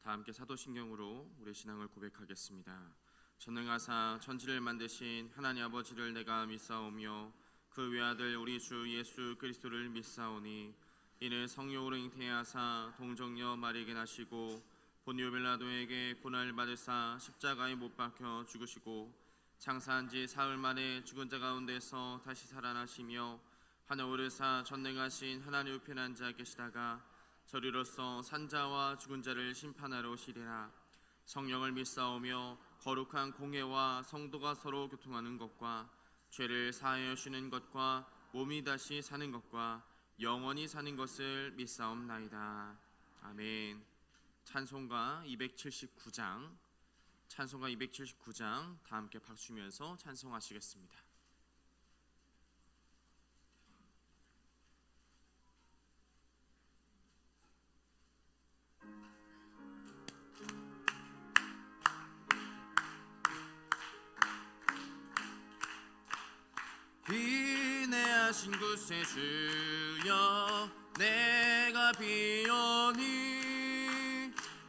다 함께 사도신경으로 우리의 신앙을 고백하겠습니다. 전능하사 천지를 만드신 하나님 아버지를 내가 믿사오며 그 외아들 우리 주 예수 그리스도를 믿사오니 이는 성령으로 잉태하사 동정녀 마리에게 나시고 본요 빌라도에게 고난을 받으사 십자가에 못 박혀 죽으시고 장사한 지 사흘 만에 죽은 자 가운데서 다시 살아나시며 하늘 오르사 전능하신 하나님 우편에 앉아 계시다가 저리로서 산자와 죽은 자를 심판하러 오시리라. 성령을 믿사오며 거룩한 공회와 성도가 서로 교통하는 것과 죄를 사하여 주는 것과 몸이 다시 사는 것과 영원히 사는 것을 믿사옵나이다. 아멘. 찬송가 279장 다 함께 박수면서 찬송하시겠습니다. 인내하신 구세주여 내가 비오니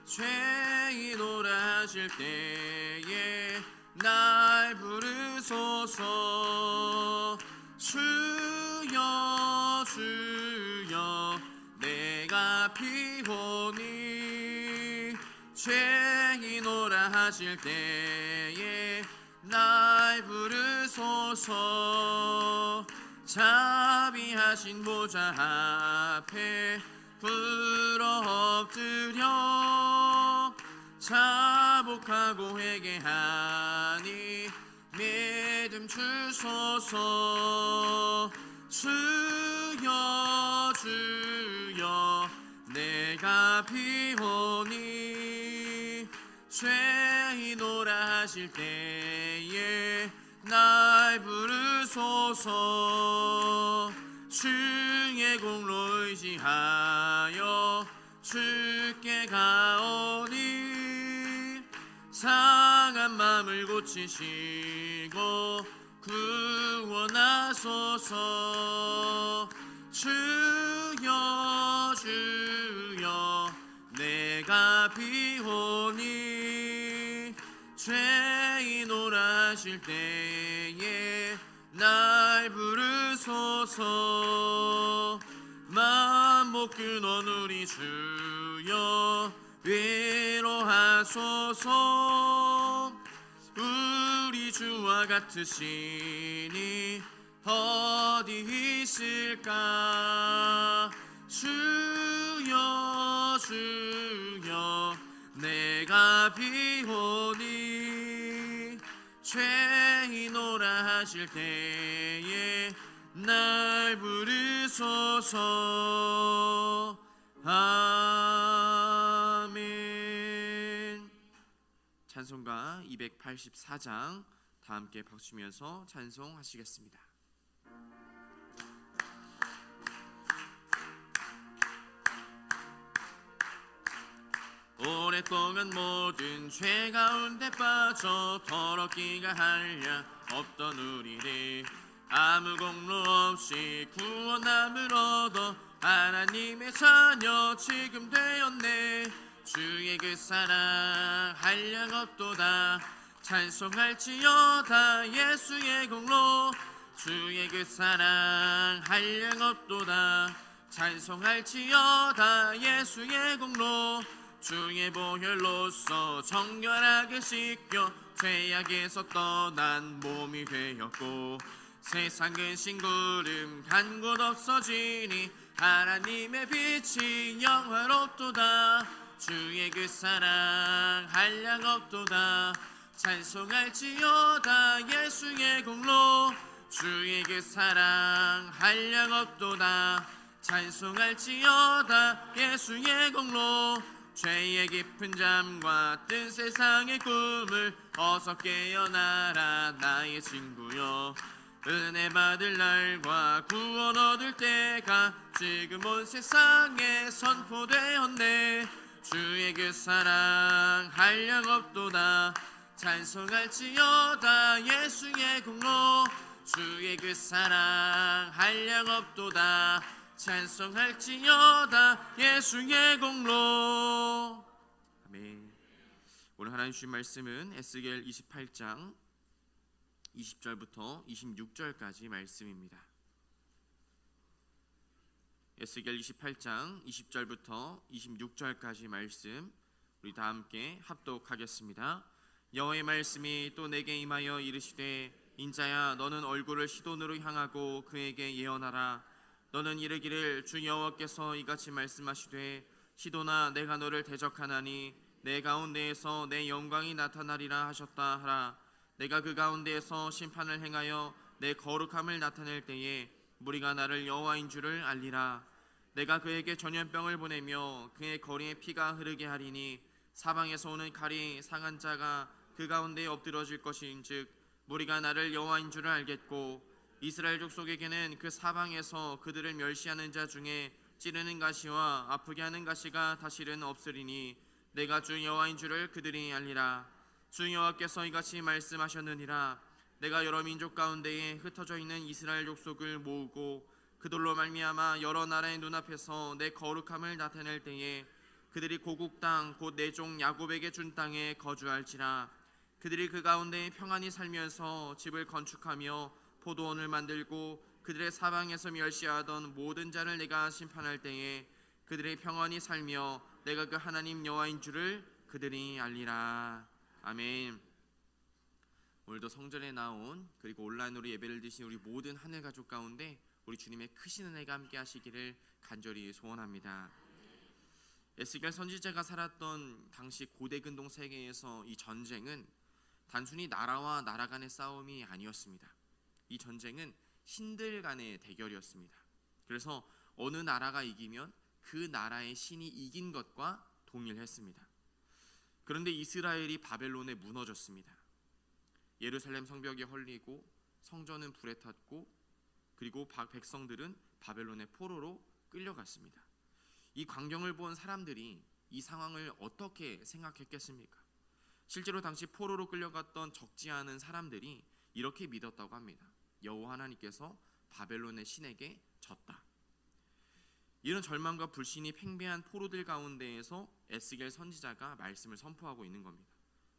죄인오라 하실 때에 날 부르소서. 주여 주여 내가 비오니 죄인오라 하실 때에 날 부르소서. 자비하신 보좌 앞에 불어 엎드려 자복하고 회개하니 믿음 주소서. 주여 주여 내가 비오니 죄인오라 하실 때에 날 부르소서. 주의 공로 의지하여 주께 가오니 상한 마음을 고치시고 구원하소서. 주여 주여 내가 비오니 죄인오라 하실 때에 날 부르소서. 만못 끊어 우리 주여 위로하소서. 우리 주와 같으시니 어디 있을까. 주여 주여 내가 비오니 죄인오라 하실 때에 날 부르소서. 아멘. 찬송가 284장 다 함께 박수면서 찬송하시겠습니다. 오랫동안 모든 죄 가운데 빠져 더럽기가 한량 없던 우리를 아무 공로 없이 구원함을 얻어 하나님의 자녀 지금 되었네. 주의 그 사랑 한량 없도다. 찬송할지어다 예수의 공로. 주의 그 사랑 한량 없도다. 찬송할지어다 예수의 공로. 주의 보혈로서 정결하게 씻겨 죄악에서 떠난 몸이 되었고 세상 근심 구름 간 곳 없어지니 하나님의 빛이 영화롭도다. 주의 그 사랑 한량 없도다. 찬송할지어다 예수의 공로. 주의 그 사랑 한량 없도다. 찬송할지어다 예수의 공로. 죄의 깊은 잠과 뜬 세상의 꿈을 어서 깨어나라 나의 친구여. 은혜 받을 날과 구원 얻을 때가 지금 온 세상에 선포되었네. 주의 그 사랑 한량 없도다. 찬송할지어다 예수의 공로. 주의 그 사랑 한량 없도다. 찬송할지어다 예수의 공로. 아멘. 오늘 하나님 주신 말씀은 에스겔 28장 20절부터 26절까지 말씀입니다. 에스겔 28장 20절부터 26절까지 말씀 우리 다 함께 합독하겠습니다. 여호와의 말씀이 또 내게 임하여 이르시되 인자야 너는 얼굴을 시돈으로 향하고 그에게 예언하라. 너는 이르기를 주 여호와께서 이같이 말씀하시되 시돈아 내가 너를 대적하나니 내 가운데에서 내 영광이 나타나리라 하셨다 하라. 내가 그 가운데에서 심판을 행하여 내 거룩함을 나타낼 때에 무리가 나를 여호와인 줄을 알리라. 내가 그에게 전염병을 보내며 그의 거리에 피가 흐르게 하리니 사방에서 오는 칼이 상한 자가 그 가운데에 엎드러질 것인즉 무리가 나를 여호와인 줄을 알겠고 이스라엘 족속에게는 그 사방에서 그들을 멸시하는 자 중에 찌르는 가시와 아프게 하는 가시가 다시는 없으리니 내가 주 여호와인 줄을 그들이 알리라. 주 여호와께서 이같이 말씀하셨느니라. 내가 여러 민족 가운데에 흩어져 있는 이스라엘 족속을 모으고 그들로 말미암아 여러 나라의 눈앞에서 내 거룩함을 나타낼 때에 그들이 고국 땅 곧 내 종 야곱에게 준 땅에 거주할지라. 그들이 그 가운데 평안히 살면서 집을 건축하며 포도원을 만들고 그들의 사방에서 멸시하던 모든 자를 내가 심판할 때에 그들의 평안히 살며 내가 그 하나님 여호와인 줄을 그들이 알리라. 아멘. 오늘도 성전에 나온 그리고 온라인으로 예배를 드신 우리 모든 하늘 가족 가운데 우리 주님의 크신 은혜가 함께 하시기를 간절히 소원합니다. 에스겔 선지자가 살았던 당시 고대 근동 세계에서 이 전쟁은 단순히 나라와 나라 간의 싸움이 아니었습니다. 이 전쟁은 신들 간의 대결이었습니다. 그래서 어느 나라가 이기면 그 나라의 신이 이긴 것과 동일했습니다. 그런데 이스라엘이 바벨론에 무너졌습니다. 예루살렘 성벽이 헐리고 성전은 불에 탔고 그리고 백성들은 바벨론의 포로로 끌려갔습니다. 이 광경을 본 사람들이 이 상황을 어떻게 생각했겠습니까? 실제로 당시 포로로 끌려갔던 적지 않은 사람들이 이렇게 믿었다고 합니다. 여호와 하나님께서 바벨론의 신에게 졌다. 이런 절망과 불신이 팽배한 포로들 가운데에서 에스겔 선지자가 말씀을 선포하고 있는 겁니다.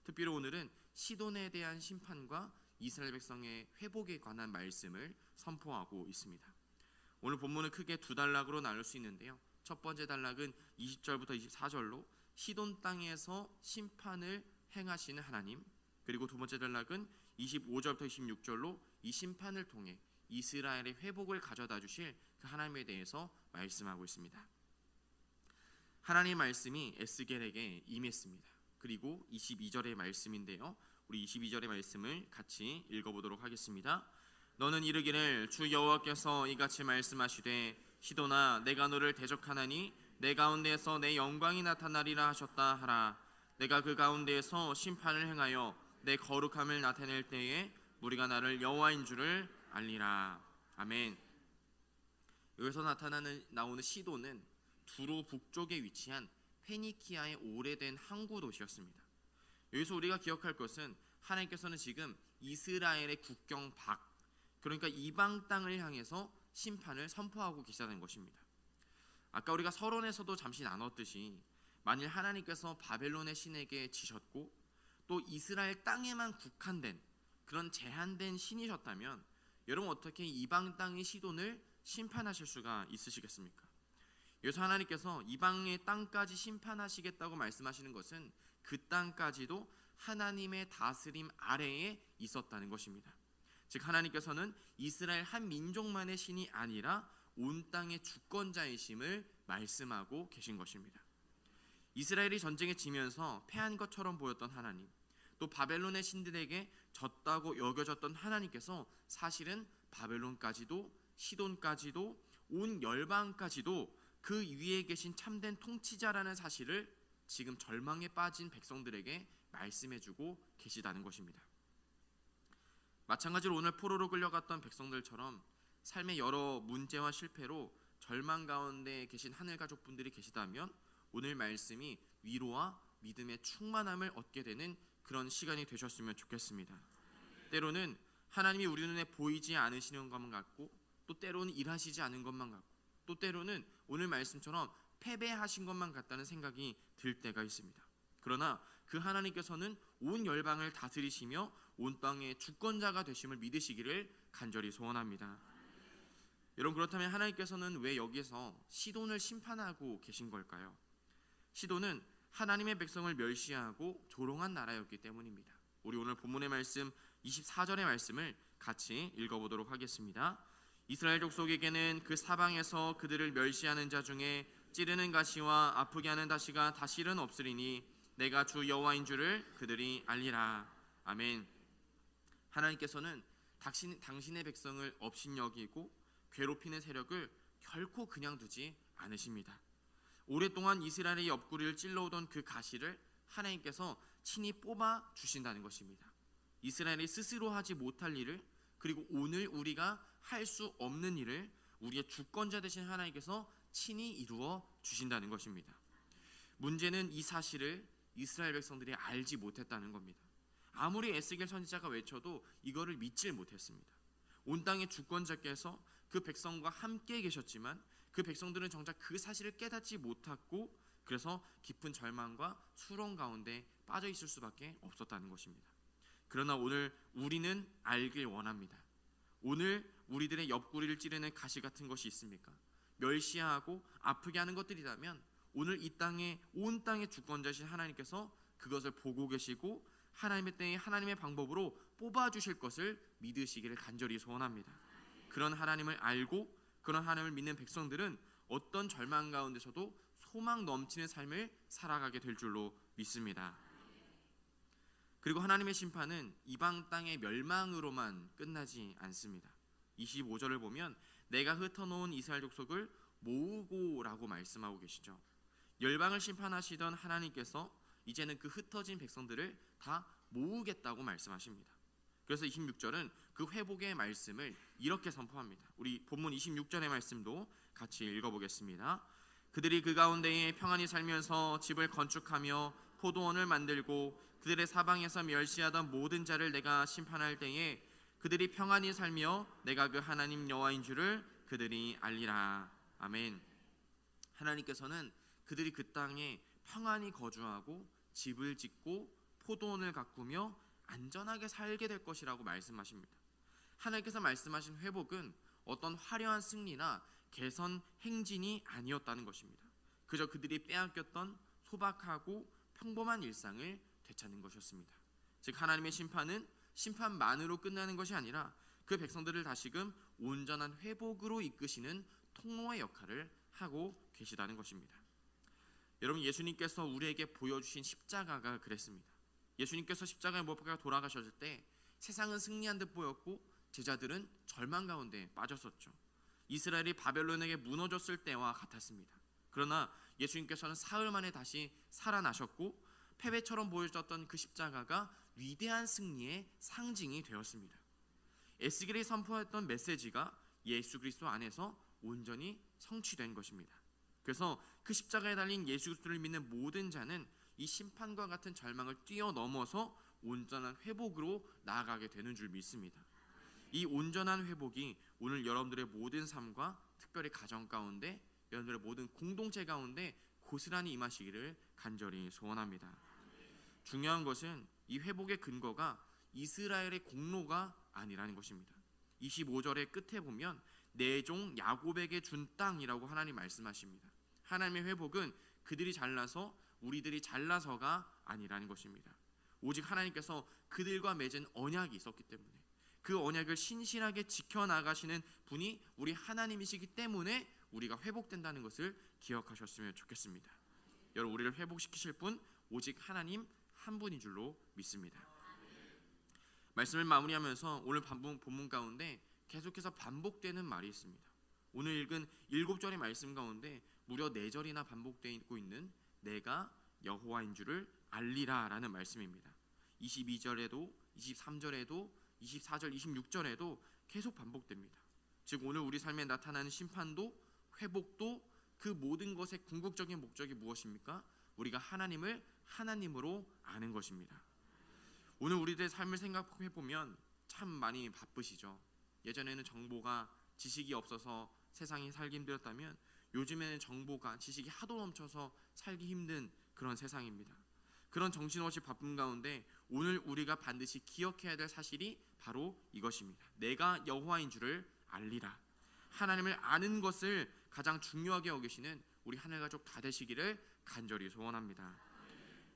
특별히 오늘은 시돈에 대한 심판과 이스라엘 백성의 회복에 관한 말씀을 선포하고 있습니다. 오늘 본문은 크게 두 단락으로 나눌 수 있는데요. 첫 번째 단락은 20절부터 24절로 시돈 땅에서 심판을 행하시는 하나님, 그리고 두 번째 단락은 25절부터 26절로 이 심판을 통해 이스라엘의 회복을 가져다 주실 그 하나님에 대해서 말씀하고 있습니다. 하나님의 말씀이 에스겔에게 임했습니다. 그리고 22절의 말씀인데요. 우리 22절의 말씀을 같이 읽어보도록 하겠습니다. 너는 이르기를 주 여호와께서 이같이 말씀하시되 시돈아 내가 너를 대적하나니 내 가운데에서 내 영광이 나타나리라 하셨다 하라. 내가 그 가운데에서 심판을 행하여 내 거룩함을 나타낼 때에 우리가 나를 여호와인 줄을 알리라. 아멘. 여기서 나오는 시돈은 두로 북쪽에 위치한 페니키아의 오래된 항구 도시였습니다. 여기서 우리가 기억할 것은 하나님께서는 지금 이스라엘의 국경 밖, 그러니까 이방 땅을 향해서 심판을 선포하고 계시다는 것입니다. 아까 우리가 서론에서도 잠시 나눴듯이 만일 하나님께서 바벨론의 신에게 지셨고 또 이스라엘 땅에만 국한된 그런 제한된 신이셨다면 여러분 어떻게 이방 땅의 시돈을 심판하실 수가 있으시겠습니까? 여기서 하나님께서 이방의 땅까지 심판하시겠다고 말씀하시는 것은 그 땅까지도 하나님의 다스림 아래에 있었다는 것입니다. 즉 하나님께서는 이스라엘 한 민족만의 신이 아니라 온 땅의 주권자이심을 말씀하고 계신 것입니다. 이스라엘이 전쟁에 지면서 패한 것처럼 보였던 하나님, 또 바벨론의 신들에게 졌다고 여겨졌던 하나님께서 사실은 바벨론까지도 시돈까지도 온 열방까지도 그 위에 계신 참된 통치자라는 사실을 지금 절망에 빠진 백성들에게 말씀해주고 계시다는 것입니다. 마찬가지로 오늘 포로로 끌려갔던 백성들처럼 삶의 여러 문제와 실패로 절망 가운데 계신 하늘 가족분들이 계시다면 오늘 말씀이 위로와 믿음의 충만함을 얻게 되는 그런 시간이 되셨으면 좋겠습니다. 때로는 하나님이 우리 눈에 보이지 않으시는 것만 같고 또 때로는 일하시지 않은 것만 같고 또 때로는 오늘 말씀처럼 패배하신 것만 같다는 생각이 들 때가 있습니다. 그러나 그 하나님께서는 온 열방을 다스리시며 온 땅의 주권자가 되심을 믿으시기를 간절히 소원합니다. 여러분, 그렇다면 하나님께서는 왜 여기서 시돈을 심판하고 계신 걸까요? 시돈은 하나님의 백성을 멸시하고 조롱한 나라였기 때문입니다. 우리 오늘 본문의 말씀 24절의 말씀을 같이 읽어보도록 하겠습니다. 이스라엘 족속에게는 그 사방에서 그들을 멸시하는 자 중에 찌르는 가시와 아프게 하는 다시가 다시는 없으리니 내가 주 여호와인 줄을 그들이 알리라. 아멘. 하나님께서는 당신의 백성을 업신여기고 괴롭히는 세력을 결코 그냥 두지 않으십니다. 오랫동안 이스라엘의 옆구리를 찔러오던 그 가시를 하나님께서 친히 뽑아 주신다는 것입니다. 이스라엘이 스스로 하지 못할 일을, 그리고 오늘 우리가 할 수 없는 일을 우리의 주권자 되신 하나님께서 친히 이루어 주신다는 것입니다. 문제는 이 사실을 이스라엘 백성들이 알지 못했다는 겁니다. 아무리 에스겔 선지자가 외쳐도 이거를 믿질 못했습니다. 온 땅의 주권자께서 그 백성과 함께 계셨지만 그 백성들은 정작 그 사실을 깨닫지 못했고, 그래서 깊은 절망과 수렁 가운데 빠져 있을 수밖에 없었다는 것입니다. 그러나 오늘 우리는 알길 원합니다. 오늘 우리들의 옆구리를 찌르는 가시 같은 것이 있습니까? 멸시하고 아프게 하는 것들이라면 오늘 이 땅에, 온 땅의 주권자신 하나님께서 그것을 보고 계시고 하나님의 때에 하나님의 방법으로 뽑아주실 것을 믿으시기를 간절히 소원합니다. 그런 하나님을 알고 그런 하나님을 믿는 백성들은 어떤 절망 가운데서도 소망 넘치는 삶을 살아가게 될 줄로 믿습니다. 그리고 하나님의 심판은 이방 땅의 멸망으로만 끝나지 않습니다. 25절을 보면 내가 흩어놓은 이스라엘 족속을 모으고라고 말씀하고 계시죠. 열방을 심판하시던 하나님께서 이제는 그 흩어진 백성들을 다 모으겠다고 말씀하십니다. 그래서 26절은 그 회복의 말씀을 이렇게 선포합니다. 우리 본문 26절의 말씀도 같이 읽어보겠습니다. 그들이 그 가운데에 평안히 살면서 집을 건축하며 포도원을 만들고 그들의 사방에서 멸시하던 모든 자를 내가 심판할 때에 그들이 평안히 살며 내가 그 하나님 여호와인 줄을 그들이 알리라. 아멘. 하나님께서는 그들이 그 땅에 평안히 거주하고 집을 짓고 포도원을 가꾸며 안전하게 살게 될 것이라고 말씀하십니다. 하나님께서 말씀하신 회복은 어떤 화려한 승리나 개선 행진이 아니었다는 것입니다. 그저 그들이 빼앗겼던 소박하고 평범한 일상을 되찾는 것이었습니다. 즉 하나님의 심판은 심판만으로 끝나는 것이 아니라 그 백성들을 다시금 온전한 회복으로 이끄시는 통로의 역할을 하고 계시다는 것입니다. 여러분, 예수님께서 우리에게 보여주신 십자가가 그랬습니다. 예수님께서 십자가에 못 박혀 돌아가셨을 때 세상은 승리한 듯 보였고 제자들은 절망 가운데 빠졌었죠. 이스라엘이 바벨론에게 무너졌을 때와 같았습니다. 그러나 예수님께서는 사흘 만에 다시 살아나셨고 패배처럼 보여졌던 그 십자가가 위대한 승리의 상징이 되었습니다. 에스겔이 선포했던 메시지가 예수 그리스도 안에서 온전히 성취된 것입니다. 그래서 그 십자가에 달린 예수 그리스도를 믿는 모든 자는 이 심판과 같은 절망을 뛰어넘어서 온전한 회복으로 나아가게 되는 줄 믿습니다. 이 온전한 회복이 오늘 여러분들의 모든 삶과 특별히 가정 가운데, 여러분들의 모든 공동체 가운데 고스란히 임하시기를 간절히 소원합니다. 중요한 것은 이 회복의 근거가 이스라엘의 공로가 아니라는 것입니다. 25절의 끝에 보면 내 종 야곱에게 준 땅이라고 하나님 말씀하십니다. 하나님의 회복은 그들이 잘나서 우리들이 잘나서가 아니라는 것입니다. 오직 하나님께서 그들과 맺은 언약이 있었기 때문에, 그 언약을 신실하게 지켜나가시는 분이 우리 하나님이시기 때문에 우리가 회복된다는 것을 기억하셨으면 좋겠습니다. 여러분, 우리를 회복시키실 분 오직 하나님 한 분인 줄로 믿습니다. 말씀을 마무리하면서 오늘 본문 가운데 계속해서 반복되는 말이 있습니다. 오늘 읽은 7절의 말씀 가운데 무려 4절이나 반복되고 있는 내가 여호와인 줄을 알리라 라는 말씀입니다. 22절에도 23절에도 24절 26절에도 계속 반복됩니다. 즉 오늘 우리 삶에 나타나는 심판도 회복도 그 모든 것의 궁극적인 목적이 무엇입니까? 우리가 하나님을 하나님으로 아는 것입니다. 오늘 우리들의 삶을 생각해 보면 참 많이 바쁘시죠. 예전에는 정보가, 지식이 없어서 세상이 살기 힘들었다면 요즘에는 정보가, 지식이 하도 넘쳐서 살기 힘든 그런 세상입니다. 그런 정신없이 바쁜 가운데 오늘 우리가 반드시 기억해야 될 사실이 바로 이것입니다. 내가 여호와인 줄을 알리라. 하나님을 아는 것을 가장 중요하게 여기시는 우리 하늘 가족 다 되시기를 간절히 소원합니다.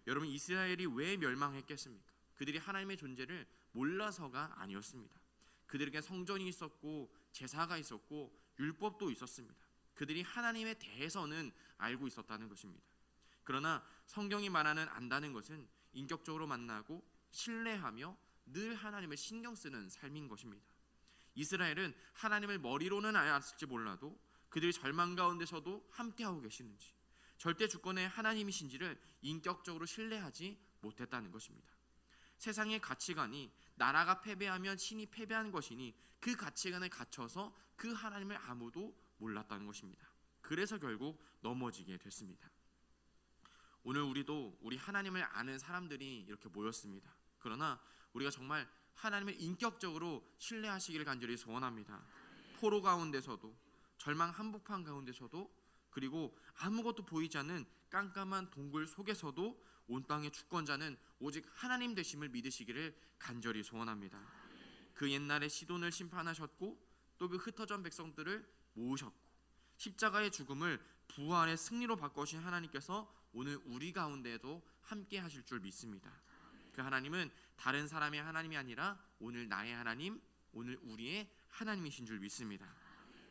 여러분, 이스라엘이 왜 멸망했겠습니까? 그들이 하나님의 존재를 몰라서가 아니었습니다. 그들에게 성전이 있었고 제사가 있었고 율법도 있었습니다. 그들이 하나님에 대해서는 알고 있었다는 것입니다. 그러나 성경이 말하는 안다는 것은 인격적으로 만나고 신뢰하며 늘 하나님을 신경 쓰는 삶인 것입니다. 이스라엘은 하나님을 머리로는 알았을지 몰라도 그들이 절망 가운데서도 함께하고 계시는지, 절대 주권의 하나님이신지를 인격적으로 신뢰하지 못했다는 것입니다. 세상의 가치관이 나라가 패배하면 신이 패배한 것이니 그 가치관에 갇혀서 그 하나님을 아무도 몰랐다는 것입니다. 그래서 결국 넘어지게 됐습니다. 오늘 우리도 우리 하나님을 아는 사람들이 이렇게 모였습니다. 그러나 우리가 정말 하나님을 인격적으로 신뢰하시기를 간절히 소원합니다. 포로 가운데서도, 절망 한복판 가운데서도, 그리고 아무것도 보이지 않는 깜깜한 동굴 속에서도 온 땅의 주권자는 오직 하나님 되심을 믿으시기를 간절히 소원합니다. 그 옛날에 시돈을 심판하셨고 또 그 흩어진 백성들을 모으셨고 십자가의 죽음을 부활의 승리로 바꾸신 하나님께서 오늘 우리 가운데에도 함께 하실 줄 믿습니다. 그 하나님은 다른 사람의 하나님이 아니라 오늘 나의 하나님, 오늘 우리의 하나님이신 줄 믿습니다.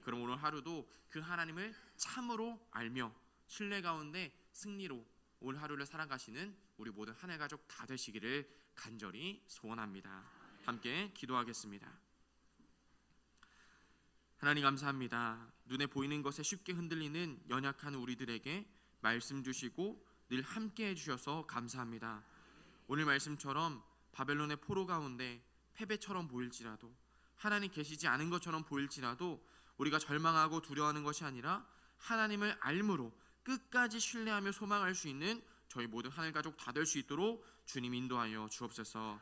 그럼 오늘 하루도 그 하나님을 참으로 알며 신뢰 가운데 승리로 오늘 하루를 살아가시는 우리 모든 하늘 가족 다 되시기를 간절히 소원합니다. 함께 기도하겠습니다. 하나님 감사합니다. 눈에 보이는 것에 쉽게 흔들리는 연약한 우리들에게 말씀 주시고 늘 함께 해주셔서 감사합니다. 오늘 말씀처럼 바벨론의 포로 가운데 패배처럼 보일지라도, 하나님 계시지 않은 것처럼 보일지라도 우리가 절망하고 두려워하는 것이 아니라 하나님을 알므로 끝까지 신뢰하며 소망할 수 있는 저희 모든 하늘 가족 다 될 수 있도록 주님 인도하여 주옵소서.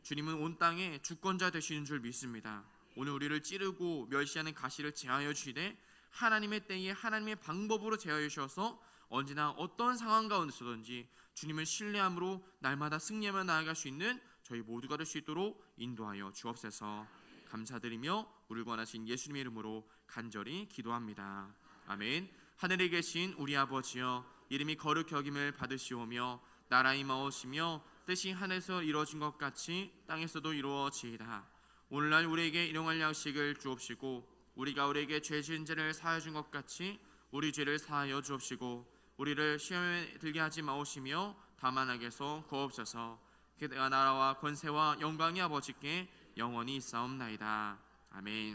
주님은 온 땅의 주권자 되시는 줄 믿습니다. 오늘 우리를 찌르고 멸시하는 가시를 제하여 주시되 하나님의 때에 하나님의 방법으로 제하여 주셔서 언제나 어떤 상황 가운데서든지 주님을 신뢰함으로 날마다 승리하며 나아갈 수 있는 저희 모두가 될 수 있도록 인도하여 주옵소서. 감사드리며 우리를 구원하신 예수님의 이름으로 간절히 기도합니다. 아멘. 하늘에 계신 우리 아버지여, 이름이 거룩히 여김을 받으시오며 나라의 마오시며 뜻이 하늘에서 이루어진 것 같이 땅에서도 이루어지이다. 오늘날 우리에게 일용할 양식을 주옵시고 우리가 우리에게 죄 지은 자를 사하여 준 것 같이 우리 죄를 사하여 주옵시고 우리를 시험에 들게 하지 마오시며 다만 악에서 구하옵소서. 그가 나라와 권세와 영광이 아버지께 영원히 있사옵나이다. 아멘.